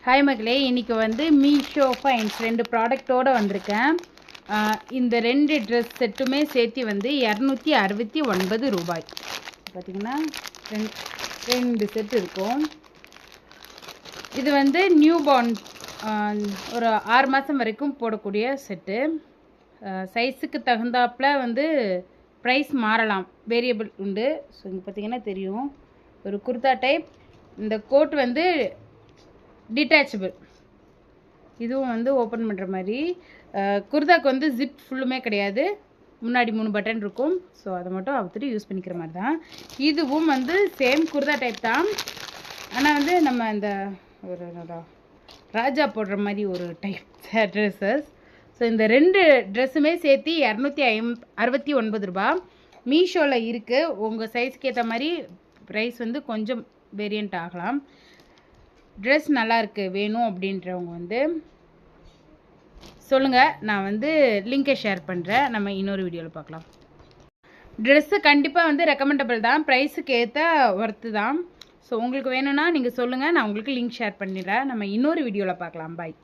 Hi மக்களே, இன்றைக்கி வந்து மீஷோ ஃபைன்ஸ் 2 ப்ராடக்டோடு வந்திருக்கேன். இந்த 2 ட்ரெஸ் செட்டுமே சேர்த்து வந்து 269 ரூபாய். பார்த்திங்கன்னா 2 செட் இருக்கும். இது வந்து நியூ பார்ன் ஒரு 6 மாதம் வரைக்கும் போடக்கூடிய செட்டு. சைஸுக்கு தகுந்தாப்பில் வந்து ப்ரைஸ் மாறலாம், வேரியபிள் உண்டு. ஸோ இங்கே பார்த்திங்கன்னா தெரியும், ஒரு குர்தா டைப். இந்த கோட் வந்து டிட்டாச்சபிள், இதுவும் வந்து ஓப்பன் பண்ணுற மாதிரி. குர்தாக்கு வந்து ஜிப் ஃபுல்லுமே கிடையாது, முன்னாடி 3 பட்டன் இருக்கும். ஸோ அதை மட்டும் அவுத்துட்டு யூஸ் பண்ணிக்கிற மாதிரி தான். இதுவும் வந்து சேம் குர்தா டைப் தான், ஆனால் வந்து நம்ம இந்த ஒரு ராஜா போடுற மாதிரி ஒரு டைப் ட்ரெஸ்ஸஸ். ஸோ இந்த 2 ட்ரெஸ்ஸுமே சேர்த்து 269 ரூபா மீஷோவில் இருக்குது. உங்கள் சைஸ்க்கு ஏற்ற மாதிரி ப்ரைஸ் வந்து கொஞ்சம் வேரியண்ட் ஆகலாம். ட்ரெஸ் நல்லாயிருக்கு வேணும் அப்படின்றவங்க வந்து சொல்லுங்கள், நான் வந்து லிங்கை ஷேர் பண்ணுறேன். நம்ம இன்னொரு வீடியோவில் பார்க்கலாம். ட்ரெஸ்ஸு கண்டிப்பாக வந்து ரெக்கமெண்டபிள் தான், ப்ரைஸுக்கு ஏற்ற ஒர்த்து தான். ஸோ உங்களுக்கு வேணும்னா நீங்கள் சொல்லுங்கள், நான் உங்களுக்கு லிங்க் ஷேர் பண்ணிடுறேன். நம்ம இன்னொரு வீடியோவில் பார்க்கலாம். பாய்.